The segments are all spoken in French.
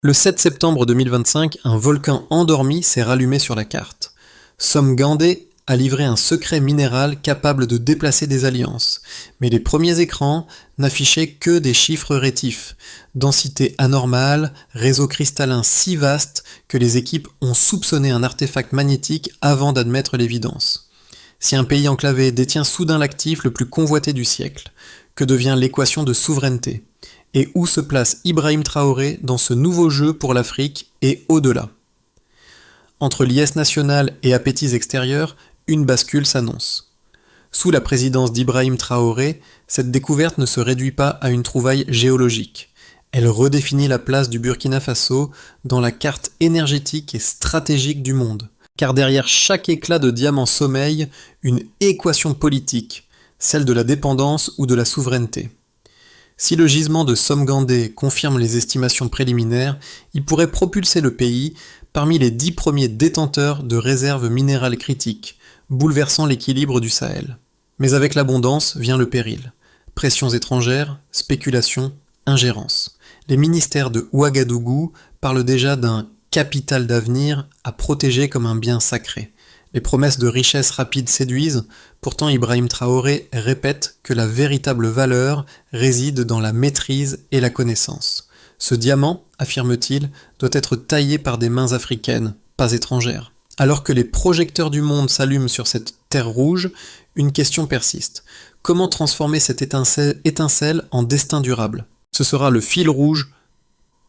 Le 7 septembre 2025, un volcan endormi s'est rallumé sur la carte. Somgandé a livré un secret minéral capable de déplacer des alliances, mais les premiers écrans n'affichaient que des chiffres rétifs, densité anormale, réseau cristallin si vaste que les équipes ont soupçonné un artefact magnétique avant d'admettre l'évidence. Si un pays enclavé détient soudain l'actif le plus convoité du siècle, que devient l'équation de souveraineté ? Et où se place Ibrahim Traoré dans ce nouveau jeu pour l'Afrique et au-delà ? Entre liesse nationale et appétits extérieurs, une bascule s'annonce. Sous la présidence d'Ibrahim Traoré, cette découverte ne se réduit pas à une trouvaille géologique. Elle redéfinit la place du Burkina Faso dans la carte énergétique et stratégique du monde. Car derrière chaque éclat de diamant sommeille une équation politique, celle de la dépendance ou de la souveraineté. Si le gisement de Somgandé confirme les estimations préliminaires, il pourrait propulser le pays parmi les 10 premiers détenteurs de réserves minérales critiques, bouleversant l'équilibre du Sahel. Mais avec l'abondance vient le péril. Pressions étrangères, spéculations, ingérences. Les ministères de Ouagadougou parlent déjà d'un capital d'avenir à protéger comme un bien sacré. Les promesses de richesse rapide séduisent, pourtant Ibrahim Traoré répète que la véritable valeur réside dans la maîtrise et la connaissance. Ce diamant, affirme-t-il, doit être taillé par des mains africaines, pas étrangères. Alors que les projecteurs du monde s'allument sur cette terre rouge, une question persiste. Comment transformer cette étincelle en destin durable ? Ce sera le fil rouge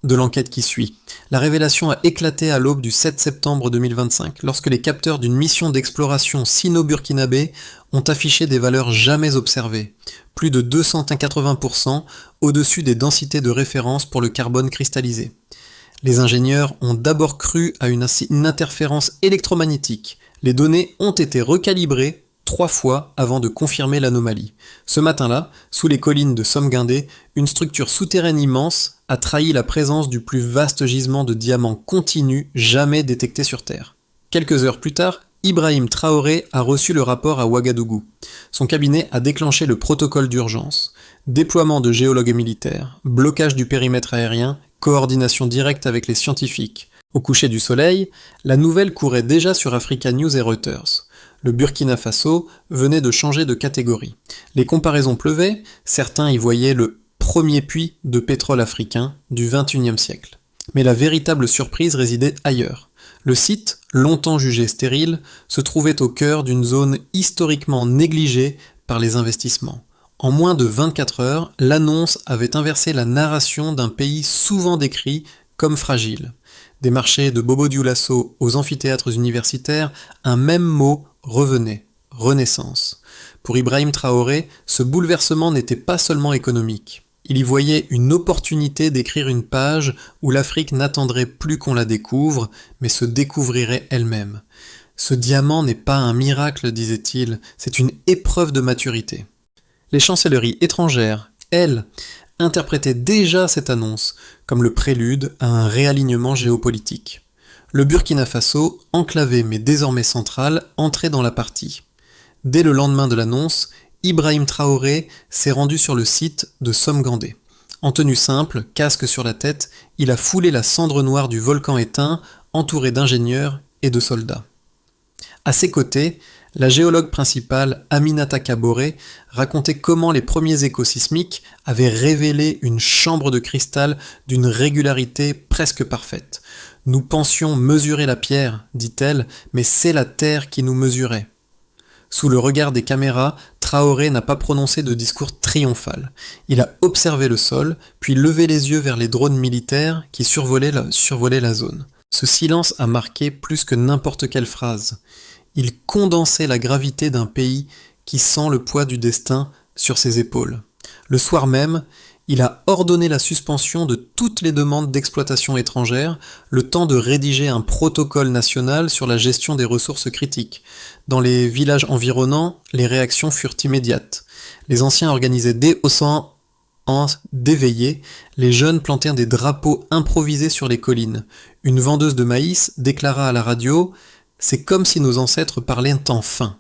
de l'enquête qui suit. La révélation a éclaté à l'aube du 7 septembre 2025, lorsque les capteurs d'une mission d'exploration sino-burkinabé ont affiché des valeurs jamais observées, plus de 280% au-dessus des densités de référence pour le carbone cristallisé. Les ingénieurs ont d'abord cru à une interférence électromagnétique. Les données ont été recalibrées 3 fois avant de confirmer l'anomalie. Ce matin-là, sous les collines de Somgandé, une structure souterraine immense a trahi la présence du plus vaste gisement de diamants continus jamais détecté sur Terre. Quelques heures plus tard, Ibrahim Traoré a reçu le rapport à Ouagadougou. Son cabinet a déclenché le protocole d'urgence. Déploiement de géologues militaires, blocage du périmètre aérien, coordination directe avec les scientifiques. Au coucher du soleil, la nouvelle courait déjà sur Africa News et Reuters. Le Burkina Faso venait de changer de catégorie. Les comparaisons pleuvaient, certains y voyaient le premier puits de pétrole africain du XXIe siècle. Mais la véritable surprise résidait ailleurs. Le site, longtemps jugé stérile, se trouvait au cœur d'une zone historiquement négligée par les investissements. En moins de 24 heures, l'annonce avait inversé la narration d'un pays souvent décrit comme fragile. Des marchés de Bobo-Dioulasso aux amphithéâtres universitaires, un même mot revenait, renaissance. Pour Ibrahim Traoré, ce bouleversement n'était pas seulement économique. Il y voyait une opportunité d'écrire une page où l'Afrique n'attendrait plus qu'on la découvre, mais se découvrirait elle-même. Ce diamant n'est pas un miracle, disait-il, c'est une épreuve de maturité. Les chancelleries étrangères, elles, interprétaient déjà cette annonce comme le prélude à un réalignement géopolitique. Le Burkina Faso, enclavé mais désormais central, entrait dans la partie. Dès le lendemain de l'annonce, Ibrahim Traoré s'est rendu sur le site de Somgandé. En tenue simple, casque sur la tête, il a foulé la cendre noire du volcan éteint, entouré d'ingénieurs et de soldats. À ses côtés, la géologue principale Aminata Kaboré racontait comment les premiers échos sismiques avaient révélé une chambre de cristal d'une régularité presque parfaite. « Nous pensions mesurer la pierre, dit-elle, mais c'est la terre qui nous mesurait. » Sous le regard des caméras, Traoré n'a pas prononcé de discours triomphal. Il a observé le sol, puis levé les yeux vers les drones militaires qui survolaient la zone. Ce silence a marqué plus que n'importe quelle phrase. Il condensait la gravité d'un pays qui sent le poids du destin sur ses épaules. Le soir même, il a ordonné la suspension de toutes les demandes d'exploitation étrangère, le temps de rédiger un protocole national sur la gestion des ressources critiques. Dans les villages environnants, les réactions furent immédiates. Les anciens organisaient dès au sang d'éveiller, les jeunes plantèrent des drapeaux improvisés sur les collines. Une vendeuse de maïs déclara à la radio « C'est comme si nos ancêtres parlaient enfin ».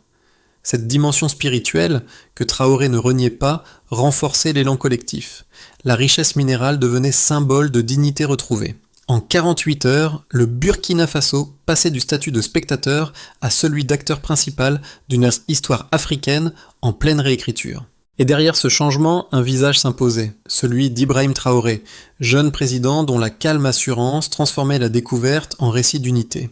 Cette dimension spirituelle, que Traoré ne reniait pas, renforçait l'élan collectif. La richesse minérale devenait symbole de dignité retrouvée. En 48 heures, le Burkina Faso passait du statut de spectateur à celui d'acteur principal d'une histoire africaine en pleine réécriture. Et derrière ce changement, un visage s'imposait, celui d'Ibrahim Traoré, jeune président dont la calme assurance transformait la découverte en récit d'unité.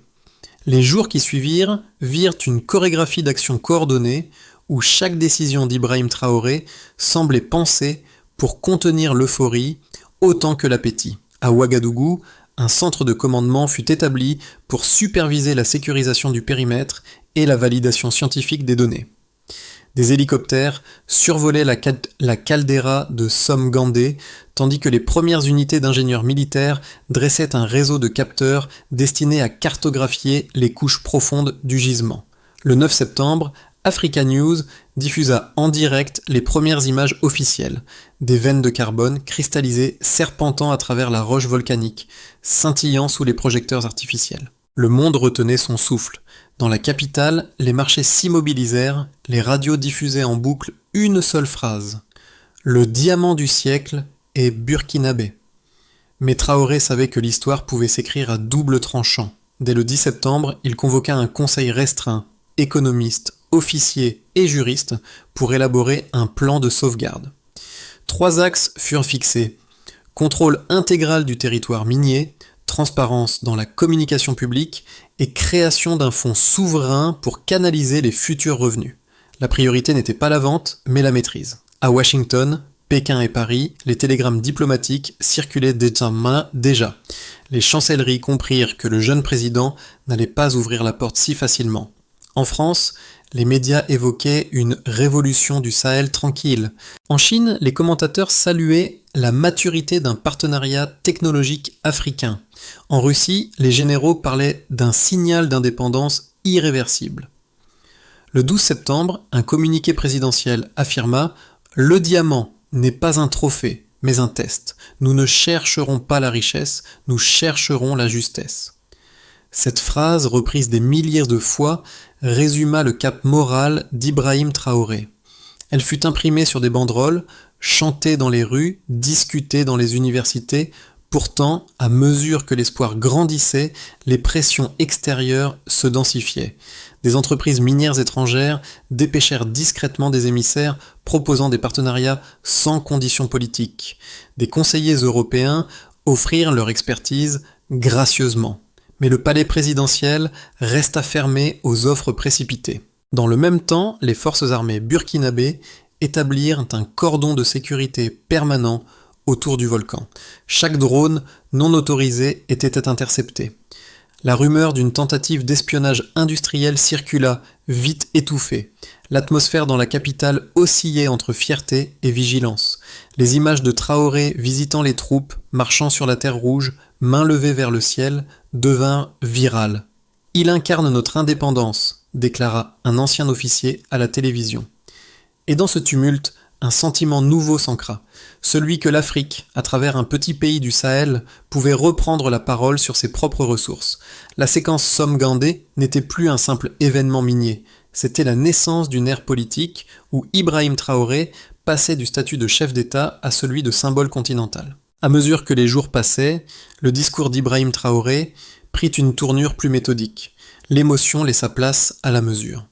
Les jours qui suivirent virent une chorégraphie d'action coordonnée où chaque décision d'Ibrahim Traoré semblait pensée pour contenir l'euphorie autant que l'appétit. À Ouagadougou, un centre de commandement fut établi pour superviser la sécurisation du périmètre et la validation scientifique des données. Des hélicoptères survolaient la caldeira de Somgandé, tandis que les premières unités d'ingénieurs militaires dressaient un réseau de capteurs destinés à cartographier les couches profondes du gisement. Le 9 septembre, Africa News diffusa en direct les premières images officielles, des veines de carbone cristallisées serpentant à travers la roche volcanique, scintillant sous les projecteurs artificiels. Le monde retenait son souffle. Dans la capitale, les marchés s'immobilisèrent, les radios diffusaient en boucle une seule phrase. Le diamant du siècle est burkinabé. Mais Traoré savait que l'histoire pouvait s'écrire à double tranchant. Dès le 10 septembre, il convoqua un conseil restreint, économistes, officiers et juristes, pour élaborer un plan de sauvegarde. 3 axes furent fixés. Contrôle intégral du territoire minier, transparence dans la communication publique et création d'un fonds souverain pour canaliser les futurs revenus. La priorité n'était pas la vente, mais la maîtrise. À Washington, Pékin et Paris, les télégrammes diplomatiques circulaient déjà. Les chancelleries comprirent que le jeune président n'allait pas ouvrir la porte si facilement. En France, les médias évoquaient une révolution du Sahel tranquille. En Chine, les commentateurs saluaient la maturité d'un partenariat technologique africain. En Russie, les généraux parlaient d'un signal d'indépendance irréversible. Le 12 septembre, un communiqué présidentiel affirma « Le diamant n'est pas un trophée, mais un test. Nous ne chercherons pas la richesse, nous chercherons la justesse. » Cette phrase, reprise des milliers de fois, résuma le cap moral d'Ibrahim Traoré. Elle fut imprimée sur des banderoles, chantée dans les rues, discutée dans les universités. Pourtant, à mesure que l'espoir grandissait, les pressions extérieures se densifiaient. Des entreprises minières étrangères dépêchèrent discrètement des émissaires proposant des partenariats sans conditions politiques. Des conseillers européens offrirent leur expertise gracieusement. Mais le palais présidentiel resta fermé aux offres précipitées. Dans le même temps, les forces armées burkinabées établirent un cordon de sécurité permanent autour du volcan. Chaque drone non autorisé était intercepté. La rumeur d'une tentative d'espionnage industriel circula, vite étouffée. L'atmosphère dans la capitale oscillait entre fierté et vigilance. Les images de Traoré visitant les troupes, marchant sur la terre rouge, main levée vers le ciel, devinrent virales. « Il incarne notre indépendance », déclara un ancien officier à la télévision. Et dans ce tumulte, un sentiment nouveau s'ancra, celui que l'Afrique, à travers un petit pays du Sahel, pouvait reprendre la parole sur ses propres ressources. La séquence Somgandé n'était plus un simple événement minier, c'était la naissance d'une ère politique où Ibrahim Traoré passait du statut de chef d'État à celui de symbole continental. À mesure que les jours passaient, le discours d'Ibrahim Traoré prit une tournure plus méthodique. L'émotion laissa place à la mesure.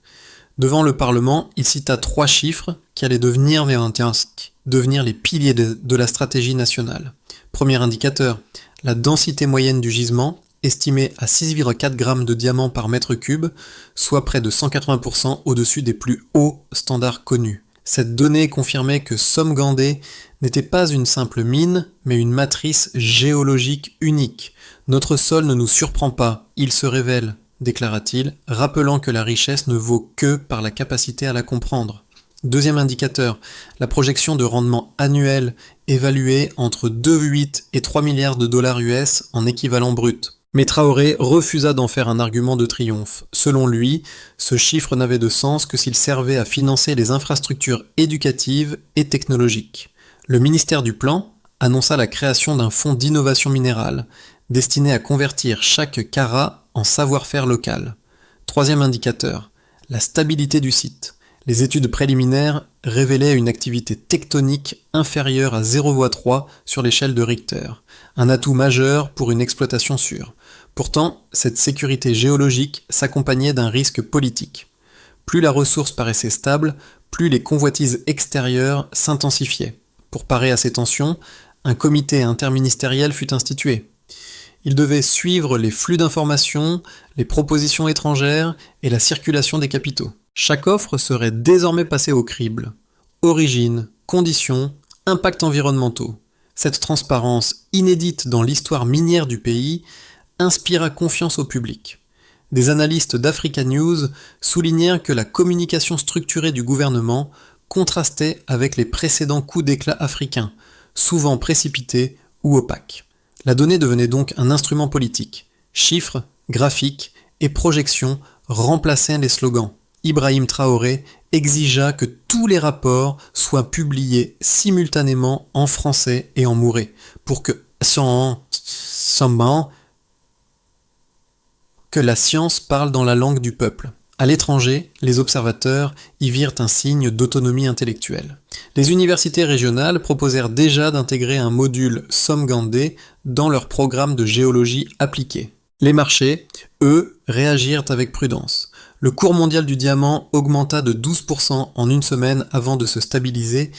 Devant le Parlement, il cita 3 chiffres qui allaient devenir les piliers de la stratégie nationale. Premier indicateur, la densité moyenne du gisement, estimée à 6,4 grammes de diamant par mètre cube, soit près de 180% au-dessus des plus hauts standards connus. Cette donnée confirmait que Somgandé n'était pas une simple mine, mais une matrice géologique unique. Notre sol ne nous surprend pas, il se révèle, déclara-t-il, rappelant que la richesse ne vaut que par la capacité à la comprendre. Deuxième indicateur, la projection de rendement annuel évaluée entre 2,8 et 3 milliards de dollars US en équivalent brut. Mais Traoré refusa d'en faire un argument de triomphe. Selon lui, ce chiffre n'avait de sens que s'il servait à financer les infrastructures éducatives et technologiques. Le ministère du Plan annonça la création d'un fonds d'innovation minérale, destiné à convertir chaque carat en savoir-faire local. Troisième indicateur, la stabilité du site. Les études préliminaires révélait une activité tectonique inférieure à 0,3 sur l'échelle de Richter, un atout majeur pour une exploitation sûre. Pourtant, cette sécurité géologique s'accompagnait d'un risque politique. Plus la ressource paraissait stable, plus les convoitises extérieures s'intensifiaient. Pour parer à ces tensions, un comité interministériel fut institué. Il devait suivre les flux d'informations, les propositions étrangères et la circulation des capitaux. Chaque offre serait désormais passée au crible. Origine, conditions, impacts environnementaux. Cette transparence, inédite dans l'histoire minière du pays, inspira confiance au public. Des analystes d'Africa News soulignèrent que la communication structurée du gouvernement contrastait avec les précédents coups d'éclat africains, souvent précipités ou opaques. La donnée devenait donc un instrument politique. Chiffres, graphiques et projections remplaçaient les slogans. Ibrahim Traoré exigea que tous les rapports soient publiés simultanément en français et en mouré, pour que la science parle dans la langue du peuple. À l'étranger, les observateurs y virent un signe d'autonomie intellectuelle. Les universités régionales proposèrent déjà d'intégrer un module Somgandé dans leur programme de géologie appliquée. Les marchés, eux, réagirent avec prudence. Le cours mondial du diamant augmenta de 12% en une semaine avant de se stabiliser,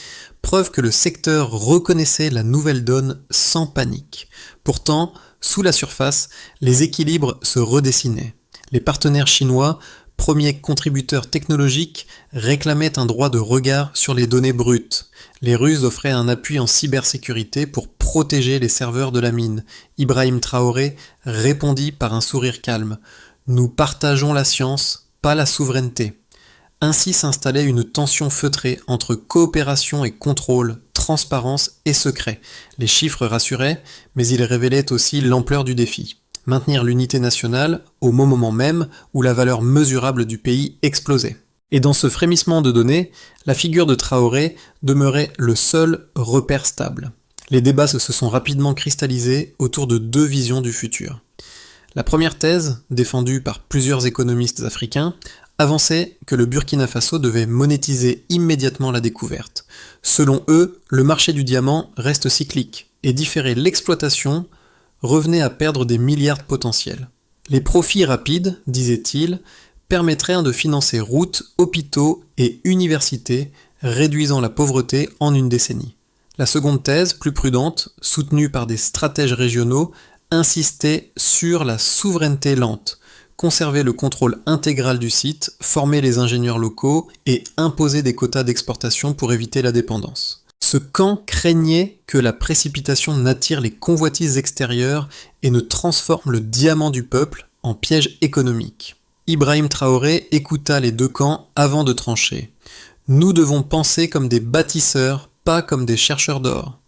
preuve que le secteur reconnaissait la nouvelle donne sans panique. Pourtant, sous la surface, les équilibres se redessinaient. Les partenaires chinois, premiers contributeurs technologiques, réclamaient un droit de regard sur les données brutes. Les Russes offraient un appui en cybersécurité pour protéger les serveurs de la mine. Ibrahim Traoré répondit par un sourire calme. « Nous partageons la science, pas la souveraineté. » Ainsi s'installait une tension feutrée entre coopération et contrôle, transparence et secret. Les chiffres rassuraient, mais ils révélaient aussi l'ampleur du défi. Maintenir l'unité nationale au moment même où la valeur mesurable du pays explosait. Et dans ce frémissement de données, la figure de Traoré demeurait le seul repère stable. Les débats se sont rapidement cristallisés autour de deux visions du futur. La première thèse, défendue par plusieurs économistes africains, avançait que le Burkina Faso devait monétiser immédiatement la découverte. Selon eux, le marché du diamant reste cyclique, et différer l'exploitation revenait à perdre des milliards potentiels. Les profits rapides, disait-il, permettraient de financer routes, hôpitaux et universités, réduisant la pauvreté en une décennie. La seconde thèse, plus prudente, soutenue par des stratèges régionaux, insistait sur la souveraineté lente, conserver le contrôle intégral du site, former les ingénieurs locaux et imposer des quotas d'exportation pour éviter la dépendance. Ce camp craignait que la précipitation n'attire les convoitises extérieures et ne transforme le diamant du peuple en piège économique. Ibrahim Traoré écouta les deux camps avant de trancher. « Nous devons penser comme des bâtisseurs, pas comme des chercheurs d'or. »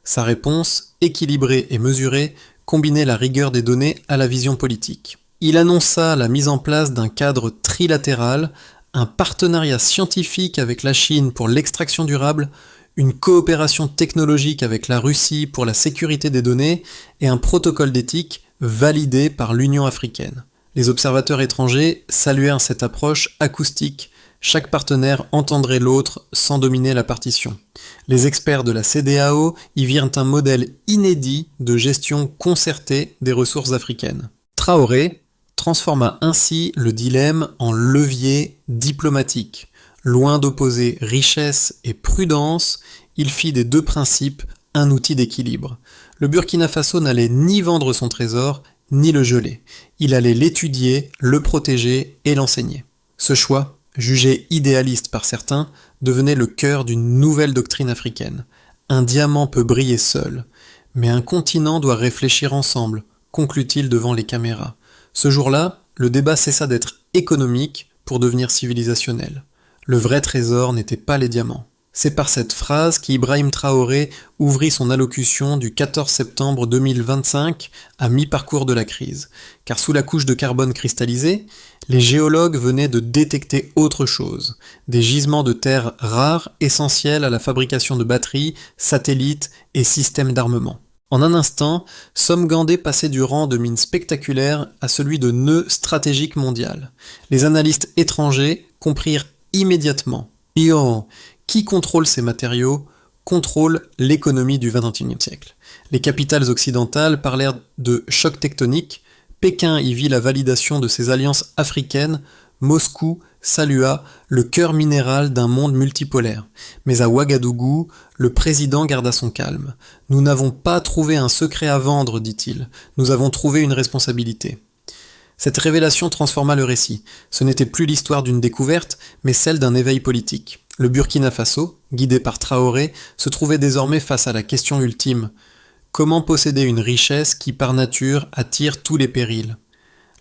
Sa réponse, équilibrée et mesurée, combinait la rigueur des données à la vision politique. Il annonça la mise en place d'un cadre trilatéral, un partenariat scientifique avec la Chine pour l'extraction durable, une coopération technologique avec la Russie pour la sécurité des données et un protocole d'éthique validé par l'Union africaine. Les observateurs étrangers saluèrent cette approche acoustique. Chaque partenaire entendrait l'autre sans dominer la partition. Les experts de la CEDEAO y virent un modèle inédit de gestion concertée des ressources africaines. Traoré transforma ainsi le dilemme en levier diplomatique. Loin d'opposer richesse et prudence, il fit des deux principes un outil d'équilibre. Le Burkina Faso n'allait ni vendre son trésor, ni le geler. Il allait l'étudier, le protéger et l'enseigner. Ce choix, jugé idéaliste par certains, devenait le cœur d'une nouvelle doctrine africaine. Un diamant peut briller seul, mais un continent doit réfléchir ensemble, conclut-il devant les caméras. Ce jour-là, le débat cessa d'être économique pour devenir civilisationnel. Le vrai trésor n'était pas les diamants. C'est par cette phrase qu'Ibrahim Traoré ouvrit son allocution du 14 septembre 2025 à mi-parcours de la crise. Car sous la couche de carbone cristallisée, les géologues venaient de détecter autre chose. Des gisements de terres rares essentiels à la fabrication de batteries, satellites et systèmes d'armement. En un instant, Somgandé passait du rang de mine spectaculaire à celui de nœud stratégique mondial. Les analystes étrangers comprirent immédiatement. Qui contrôle ces matériaux contrôle l'économie du XXIe siècle. Les capitales occidentales parlèrent de choc tectonique, Pékin y vit la validation de ses alliances africaines, Moscou salua le cœur minéral d'un monde multipolaire. Mais à Ouagadougou, le président garda son calme. « Nous n'avons pas trouvé un secret à vendre, dit-il. Nous avons trouvé une responsabilité. » Cette révélation transforma le récit. Ce n'était plus l'histoire d'une découverte, mais celle d'un éveil politique. Le Burkina Faso, guidé par Traoré, se trouvait désormais face à la question ultime. Comment posséder une richesse qui, par nature, attire tous les périls ?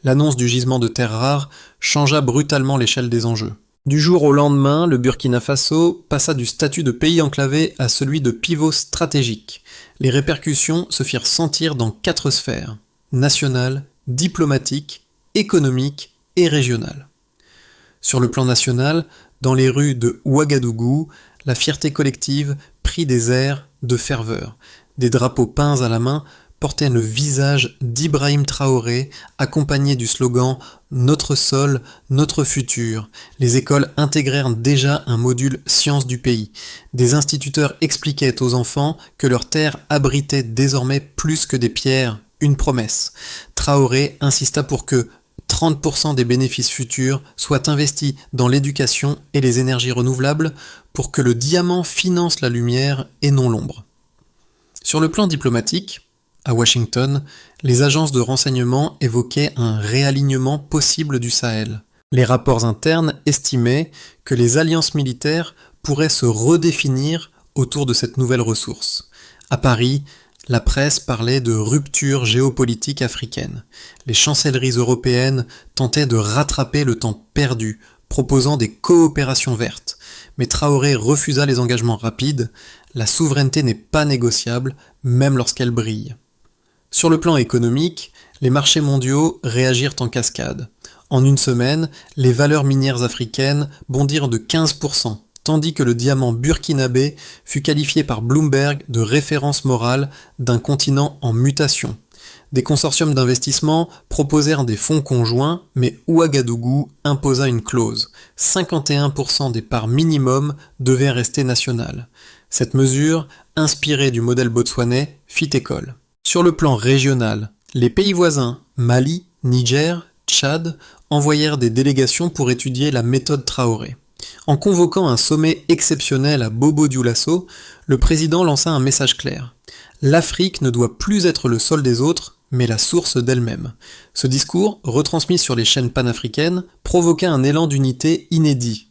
L'annonce du gisement de terres rares changea brutalement l'échelle des enjeux. Du jour au lendemain, le Burkina Faso passa du statut de pays enclavé à celui de pivot stratégique. Les répercussions se firent sentir dans 4 sphères: nationale, diplomatique, économique et régionale. Sur le plan national, dans les rues de Ouagadougou, la fierté collective prit des airs de ferveur. Des drapeaux peints à la main portaient le visage d'Ibrahim Traoré, accompagné du slogan « Notre sol, notre futur ». Les écoles intégrèrent déjà un module sciences du pays. Des instituteurs expliquaient aux enfants que leurs terres abritaient désormais plus que des pierres, une promesse. Traoré insista pour que 30% des bénéfices futurs soient investis dans l'éducation et les énergies renouvelables pour que le diamant finance la lumière et non l'ombre. Sur le plan diplomatique, à Washington, les agences de renseignement évoquaient un réalignement possible du Sahel. Les rapports internes estimaient que les alliances militaires pourraient se redéfinir autour de cette nouvelle ressource. À Paris, la presse parlait de rupture géopolitique africaine. Les chancelleries européennes tentaient de rattraper le temps perdu, proposant des coopérations vertes. Mais Traoré refusa les engagements rapides. La souveraineté n'est pas négociable, même lorsqu'elle brille. Sur le plan économique, les marchés mondiaux réagirent en cascade. En une semaine, les valeurs minières africaines bondirent de 15%, tandis que le diamant burkinabé fut qualifié par Bloomberg de référence morale d'un continent en mutation. Des consortiums d'investissement proposèrent des fonds conjoints, mais Ouagadougou imposa une clause. 51% des parts minimum devaient rester nationales. Cette mesure, inspirée du modèle botswanais, fit école. Sur le plan régional, les pays voisins, Mali, Niger, Tchad, envoyèrent des délégations pour étudier la méthode Traoré. En convoquant un sommet exceptionnel à Bobo-Dioulasso, le président lança un message clair. L'Afrique ne doit plus être le sol des autres, mais la source d'elle-même. Ce discours, retransmis sur les chaînes panafricaines, provoqua un élan d'unité inédit.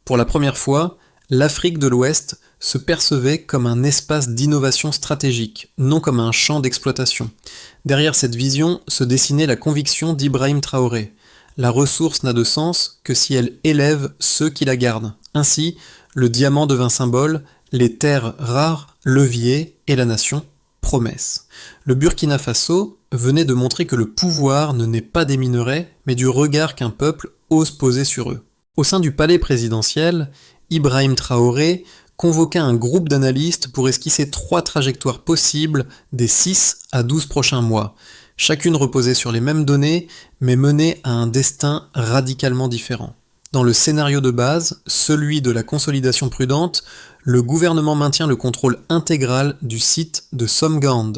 Pour la première fois, l'Afrique de l'Ouest se percevait comme un espace d'innovation stratégique, non comme un champ d'exploitation. Derrière cette vision se dessinait la conviction d'Ibrahim Traoré. La ressource n'a de sens que si elle élève ceux qui la gardent. Ainsi, le diamant devint symbole, les terres rares, levier, et la nation, promesse. Le Burkina Faso venait de montrer que le pouvoir ne naît pas des minerais, mais du regard qu'un peuple ose poser sur eux. Au sein du palais présidentiel, Ibrahim Traoré convoqua un groupe d'analystes pour esquisser 3 trajectoires possibles des 6 à 12 prochains mois. Chacune reposait sur les mêmes données, mais menait à un destin radicalement différent. Dans le scénario de base, celui de la consolidation prudente, le gouvernement maintient le contrôle intégral du site de Somgand.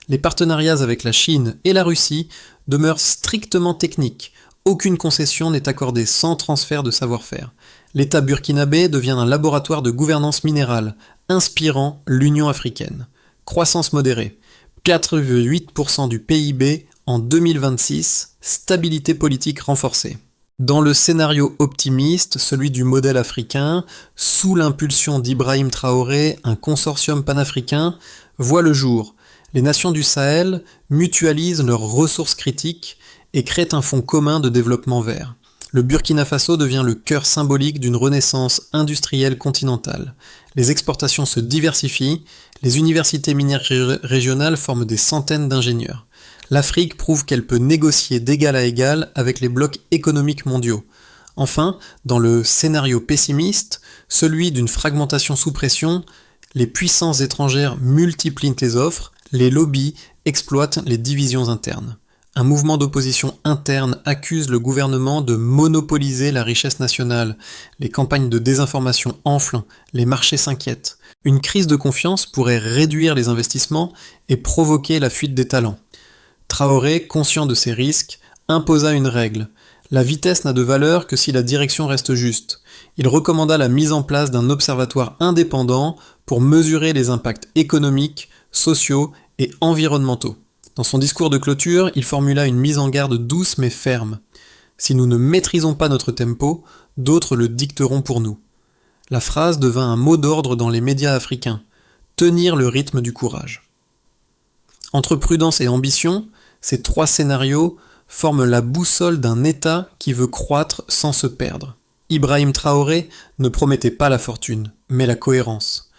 Les partenariats avec la Chine et la Russie demeurent strictement techniques. Aucune concession n'est accordée sans transfert de savoir-faire. L'État burkinabé devient un laboratoire de gouvernance minérale, inspirant l'Union africaine. Croissance modérée, 4,8% du PIB en 2026, stabilité politique renforcée. Dans le scénario optimiste, celui du modèle africain, sous l'impulsion d'Ibrahim Traoré, un consortium panafricain voit le jour. Les nations du Sahel mutualisent leurs ressources critiques et créent un fonds commun de développement vert. Le Burkina Faso devient le cœur symbolique d'une renaissance industrielle continentale. Les exportations se diversifient, les universités minières régionales forment des centaines d'ingénieurs. L'Afrique prouve qu'elle peut négocier d'égal à égal avec les blocs économiques mondiaux. Enfin, dans le scénario pessimiste, celui d'une fragmentation sous pression, les puissances étrangères multiplient les offres, les lobbies exploitent les divisions internes. un mouvement d'opposition interne accuse le gouvernement de monopoliser la richesse nationale. Les campagnes de désinformation enflent, les marchés s'inquiètent. Une crise de confiance pourrait réduire les investissements et provoquer la fuite des talents. Traoré, conscient de ces risques, imposa une règle. La vitesse n'a de valeur que si la direction reste juste. Il recommanda la mise en place d'un observatoire indépendant pour mesurer les impacts économiques, sociaux et environnementaux. Dans son discours de clôture, il formula une mise en garde douce mais ferme. Si nous ne maîtrisons pas notre tempo, d'autres le dicteront pour nous. La phrase devint un mot d'ordre dans les médias africains. Tenir le rythme du courage. Entre prudence et ambition, ces trois scénarios forment la boussole d'un État qui veut croître sans se perdre. Ibrahim Traoré ne promettait pas la fortune, mais la cohérence.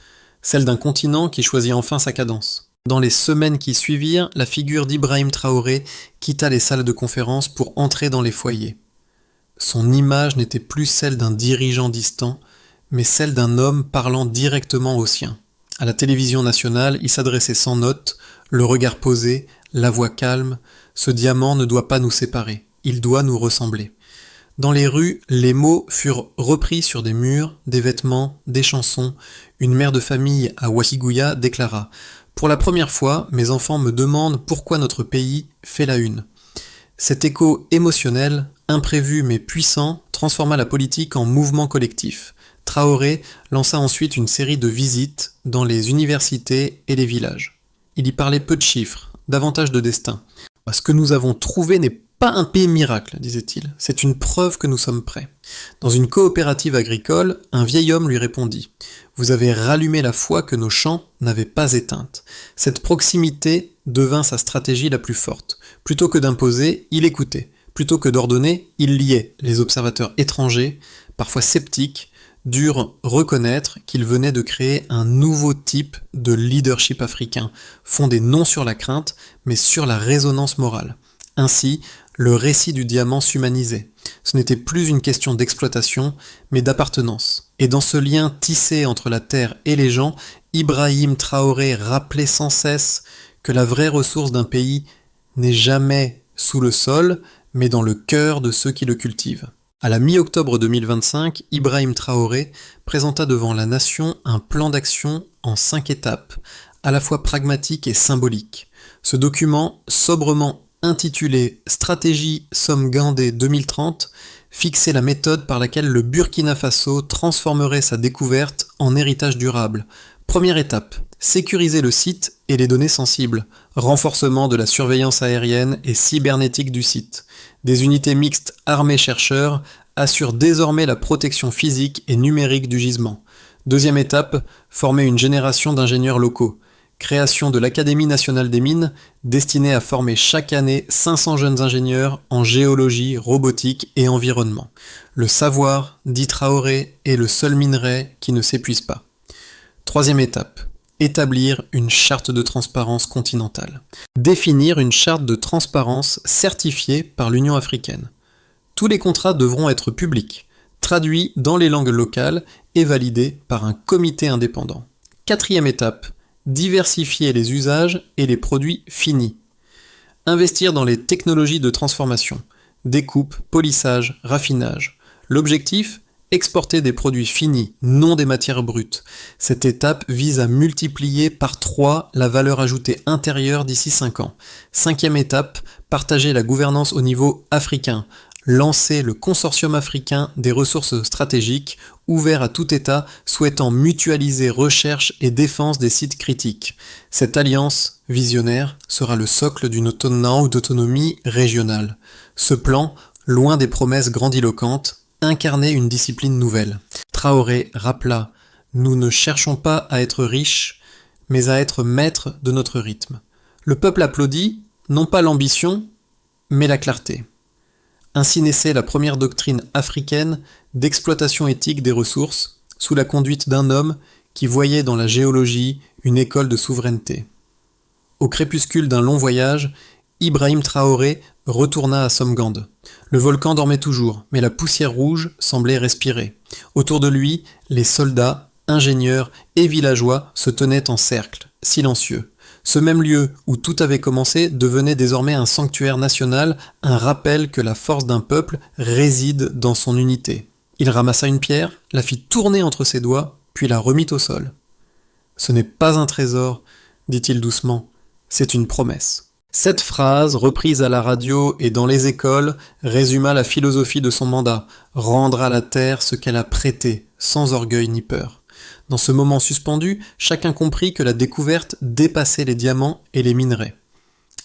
Celle d'un continent qui choisit enfin sa cadence. Dans les semaines qui suivirent, la figure d'Ibrahim Traoré quitta les salles de conférence pour entrer dans les foyers. Son image n'était plus celle d'un dirigeant distant, mais celle d'un homme parlant directement aux siens. À la télévision nationale, il s'adressait sans notes, le regard posé, la voix calme. Ce diamant ne doit pas nous séparer, il doit nous ressembler. Dans les rues, les mots furent repris sur des murs, des vêtements, des chansons. Une mère de famille à Ouahigouya déclara « Pour la première fois, mes enfants me demandent pourquoi notre pays fait la une ». Cet écho émotionnel, imprévu mais puissant, transforma la politique en mouvement collectif. Traoré lança ensuite une série de visites dans les universités et les villages. Il y parlait peu de chiffres, davantage de destin. « Ce que nous avons trouvé n'est pas un pays miracle, disait-il, c'est une preuve que nous sommes prêts. » Dans une coopérative agricole, un vieil homme lui répondit « Vous avez rallumé la foi que nos champs n'avaient pas éteinte. » Cette proximité devint sa stratégie la plus forte. Plutôt que d'imposer, il écoutait. Plutôt que d'ordonner, il liait. Les observateurs étrangers, parfois sceptiques, durent reconnaître qu'il venait de créer un nouveau type de leadership africain, fondé non sur la crainte, mais sur la résonance morale. Ainsi, le récit du diamant s'humanisait. Ce n'était plus une question d'exploitation, mais d'appartenance. Et dans ce lien tissé entre la terre et les gens, Ibrahim Traoré rappelait sans cesse que la vraie ressource d'un pays n'est jamais sous le sol, mais dans le cœur de ceux qui le cultivent. À la mi-octobre 2025, Ibrahim Traoré présenta devant la nation un plan d'action en 5 étapes, à la fois pragmatique et symbolique. Ce document, sobrement intitulé « Stratégie Somme-Gandé 2030 », fixait la méthode par laquelle le Burkina Faso transformerait sa découverte en héritage durable. Première étape, sécuriser le site et les données sensibles, renforcement de la surveillance aérienne et cybernétique du site. Des unités mixtes armées-chercheurs assurent désormais la protection physique et numérique du gisement. Deuxième étape, former une génération d'ingénieurs locaux. Création de l'Académie nationale des mines, destinée à former chaque année 500 jeunes ingénieurs en géologie, robotique et environnement. Le savoir, dit Traoré, est le seul minerai qui ne s'épuise pas. Troisième étape, établir une charte de transparence continentale. Définir une charte de transparence certifiée par l'Union africaine. Tous les contrats devront être publics, traduits dans les langues locales et validés par un comité indépendant. Quatrième étape, diversifier les usages et les produits finis. Investir dans les technologies de transformation, découpe, polissage, raffinage. L'objectif, exporter des produits finis, non des matières brutes. Cette étape vise à multiplier par 3 la valeur ajoutée intérieure d'ici 5 ans. Cinquième étape, partager la gouvernance au niveau africain. Lancer le consortium africain des ressources stratégiques, ouvert à tout État souhaitant mutualiser recherche et défense des sites critiques. Cette alliance visionnaire sera le socle d'une autonomie régionale. Ce plan, loin des promesses grandiloquentes, incarnait une discipline nouvelle. Traoré rappela « Nous ne cherchons pas à être riches, mais à être maîtres de notre rythme. » Le peuple applaudit, non pas l'ambition, mais la clarté. Ainsi naissait la première doctrine africaine d'exploitation éthique des ressources, sous la conduite d'un homme qui voyait dans la géologie une école de souveraineté. Au crépuscule d'un long voyage, Ibrahim Traoré retourna à Somgand. Le volcan dormait toujours, mais la poussière rouge semblait respirer. Autour de lui, les soldats, ingénieurs et villageois se tenaient en cercle, silencieux. Ce même lieu où tout avait commencé devenait désormais un sanctuaire national, un rappel que la force d'un peuple réside dans son unité. Il ramassa une pierre, la fit tourner entre ses doigts, puis la remit au sol. « Ce n'est pas un trésor, dit-il doucement, c'est une promesse. » Cette phrase, reprise à la radio et dans les écoles, résuma la philosophie de son mandat, rendre à la terre ce qu'elle a prêté, sans orgueil ni peur. Dans ce moment suspendu, chacun comprit que la découverte dépassait les diamants et les minerais.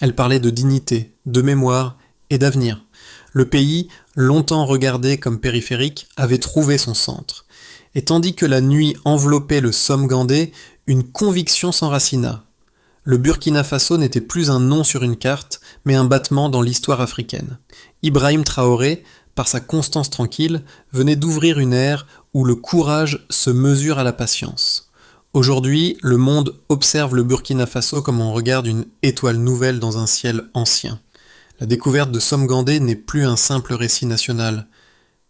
Elle parlait de dignité, de mémoire et d'avenir. Le pays, longtemps regardé comme périphérique, avait trouvé son centre. Et tandis que la nuit enveloppait le Somme-Gandé, une conviction s'enracina. Le Burkina Faso n'était plus un nom sur une carte, mais un battement dans l'histoire africaine. Ibrahim Traoré, par sa constance tranquille, venait d'ouvrir une ère où le courage se mesure à la patience. Aujourd'hui, le monde observe le Burkina Faso comme on regarde une étoile nouvelle dans un ciel ancien. La découverte de Somme-Gandé n'est plus un simple récit national.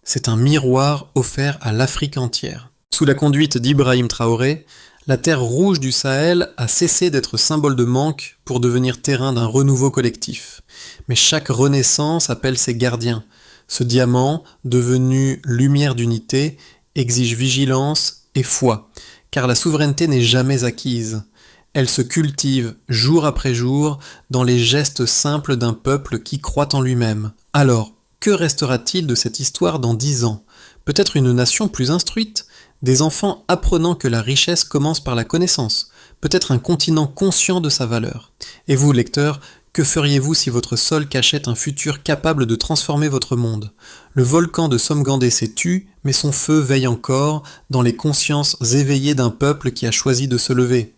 C'est un miroir offert à l'Afrique entière. Sous la conduite d'Ibrahim Traoré, la terre rouge du Sahel a cessé d'être symbole de manque pour devenir terrain d'un renouveau collectif. Mais chaque renaissance appelle ses gardiens. Ce diamant, devenu lumière d'unité, exige vigilance et foi, car la souveraineté n'est jamais acquise. Elle se cultive jour après jour dans les gestes simples d'un peuple qui croit en lui-même. Alors, que restera-t-il de cette histoire dans 10 ans ? Peut-être une nation plus instruite ? Des enfants apprenant que la richesse commence par la connaissance, peut-être un continent conscient de sa valeur. Et vous, lecteurs, que feriez-vous si votre sol cachait un futur capable de transformer votre monde ? Le volcan de Somme-Gandé s'est tu, mais son feu veille encore dans les consciences éveillées d'un peuple qui a choisi de se lever.